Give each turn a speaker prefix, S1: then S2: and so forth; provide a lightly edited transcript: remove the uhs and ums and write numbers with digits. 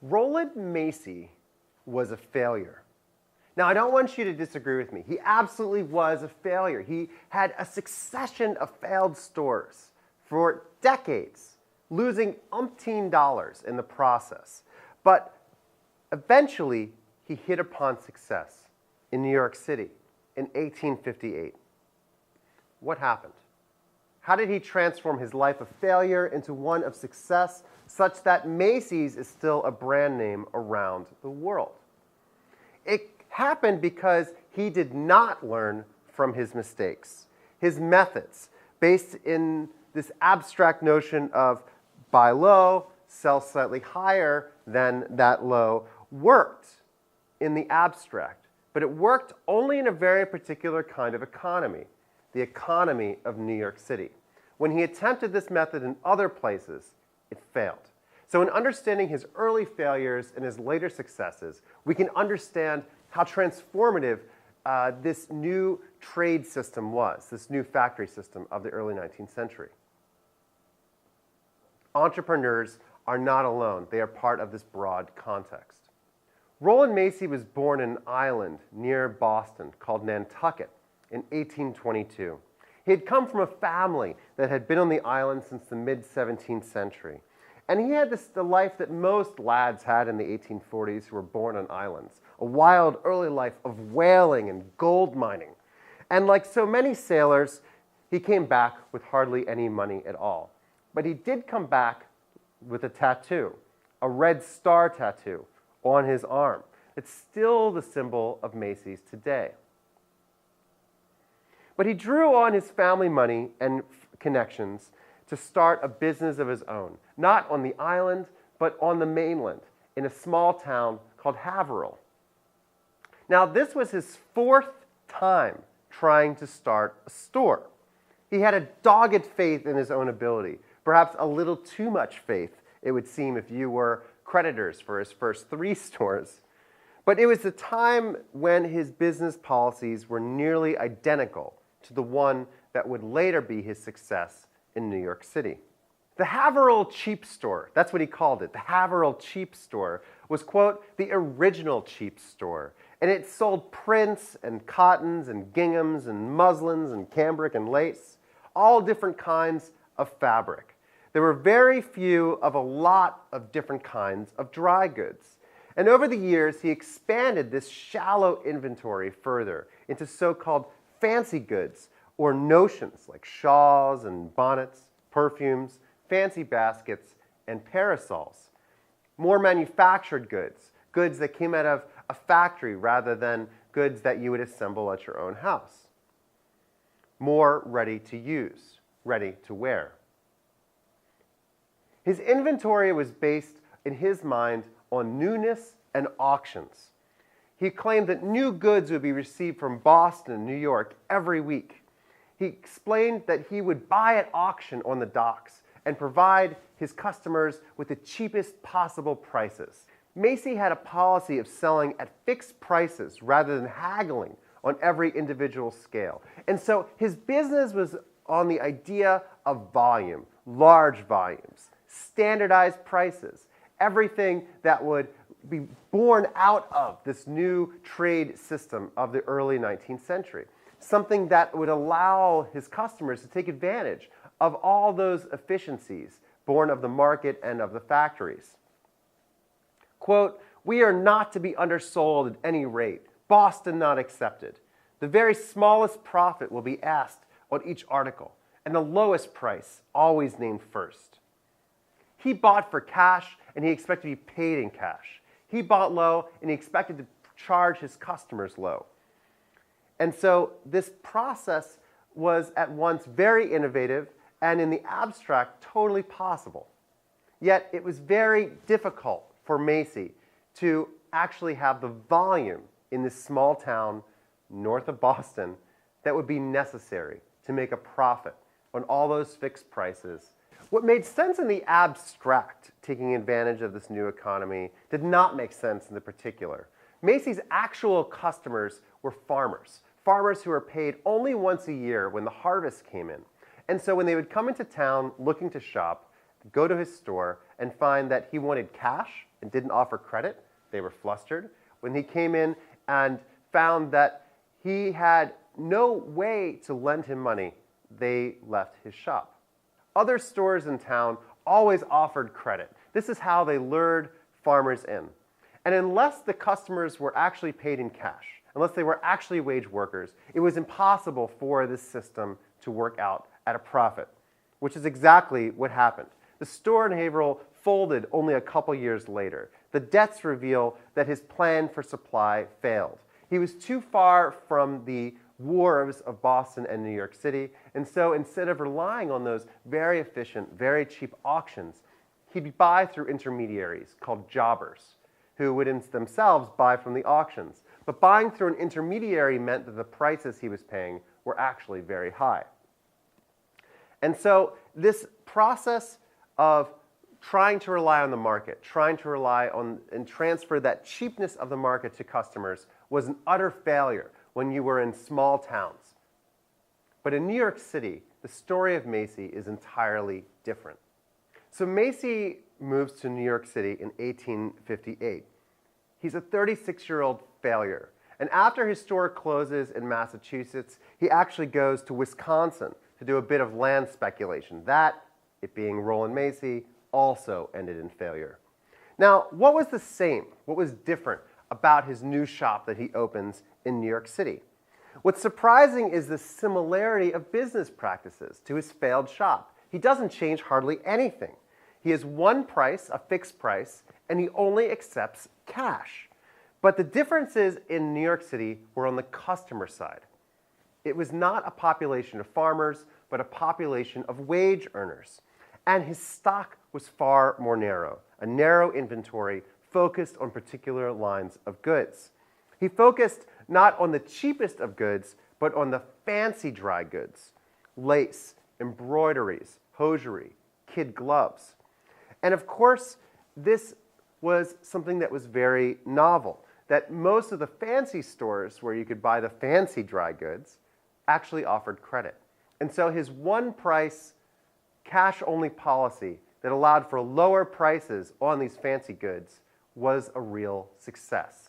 S1: Roland Macey was a failure. Now, I don't want you to disagree with me. He absolutely was a failure. He had a succession of failed stores for decades, losing umpteen dollars in the process. But eventually, he hit upon success in New York City in 1858. What happened? How did he transform his life of failure into one of success, such that Macys is still a brand name around the world? It happened because he did not learn from his mistakes. His methods, based in this abstract notion of buy low, sell slightly higher than that low, worked in the abstract. But it worked only in a very particular kind of economy, the economy of New York City. When he attempted this method in other places, it failed. So in understanding his early failures and his later successes, we can understand how transformative this new trade system was, this new factory system of the early 19th century. Entrepreneurs are not alone. They are part of this broad context. Roland Macey was born in an island near Boston called Nantucket in 1822. He had come from a family that had been on the island since the mid-17th century. And he had the life that most lads had in the 1840s who were born on islands, a wild early life of whaling and gold mining. And like so many sailors, he came back with hardly any money at all. But he did come back with a tattoo, a red star tattoo on his arm. It's still the symbol of Macys today. But he drew on his family money and connections to start a business of his own, not on the island, but on the mainland, in a small town called Haverhill. Now, this was his fourth time trying to start a store. He had a dogged faith in his own ability, perhaps a little too much faith, it would seem, if you were creditors for his first 3 stores. But it was the time when his business policies were nearly identical to the one that would later be his success in New York City. The Haverhill Cheap Store, that's what he called it, the Haverhill Cheap Store, was, quote, the original cheap store. And it sold prints and cottons and ginghams and muslins and cambric and lace, all different kinds of fabric. There were very few of a lot of different kinds of dry goods. And over the years, he expanded this shallow inventory further into so-called fancy goods, or notions like shawls and bonnets, perfumes, fancy baskets, and parasols. More manufactured goods, goods that came out of a factory rather than goods that you would assemble at your own house. More ready to use, ready to wear. His inventory was based, in his mind, on newness and auctions. He claimed that new goods would be received from Boston and New York every week. He explained that he would buy at auction on the docks and provide his customers with the cheapest possible prices. Macey had a policy of selling at fixed prices rather than haggling on every individual scale. And so his business was on the idea of volume, large volumes, standardized prices, everything that would be born out of this new trade system of the early 19th century. Something that would allow his customers to take advantage of all those efficiencies born of the market and of the factories. Quote, we are not to be undersold at any rate, Boston not accepted. The very smallest profit will be asked on each article, and the lowest price always named first. He bought for cash, and he expected to be paid in cash. He bought low, and he expected to charge his customers low. And so this process was at once very innovative and in the abstract totally possible. Yet it was very difficult for Macey to actually have the volume in this small town north of Boston that would be necessary to make a profit on all those fixed prices. What made sense in the abstract, taking advantage of this new economy, did not make sense in the particular. Macey's actual customers were farmers who were paid only once a year when the harvest came in. And so when they would come into town looking to shop, go to his store and find that he wanted cash and didn't offer credit, they were flustered. When he came in and found that he had no way to lend him money, they left his shop. Other stores in town always offered credit. This is how they lured farmers in. And unless the customers were actually paid in cash, unless they were actually wage workers, it was impossible for this system to work out at a profit, which is exactly what happened. The store in Haverhill folded only a couple years later. The debts reveal that his plan for supply failed. He was too far from the wharves of Boston and New York City, and so instead of relying on those very efficient, very cheap auctions, he'd buy through intermediaries called jobbers, who would themselves buy from the auctions. But buying through an intermediary meant that the prices he was paying were actually very high. And so this process of trying to rely on the market, trying to rely on and transfer that cheapness of the market to customers was an utter failure when you were in small towns. But in New York City, the story of Macys is entirely different. So Macys moves to New York City in 1858. He's a 36-year-old failure. And after his store closes in Massachusetts, he actually goes to Wisconsin to do a bit of land speculation. That, it being Roland Macys, also ended in failure. Now, what was the same? What was different about his new shop that he opens in New York City? What's surprising is the similarity of business practices to his failed shop. He doesn't change hardly anything. He has one price, a fixed price, and he only accepts cash. But the differences in New York City were on the customer side. It was not a population of farmers, but a population of wage earners. And his stock was far more narrow, a narrow inventory focused on particular lines of goods. He focused not on the cheapest of goods, but on the fancy dry goods, lace, embroideries, hosiery, kid gloves. And of course, this was something that was very novel, that most of the fancy stores where you could buy the fancy dry goods actually offered credit. And so his one price, cash-only policy that allowed for lower prices on these fancy goods was a real success.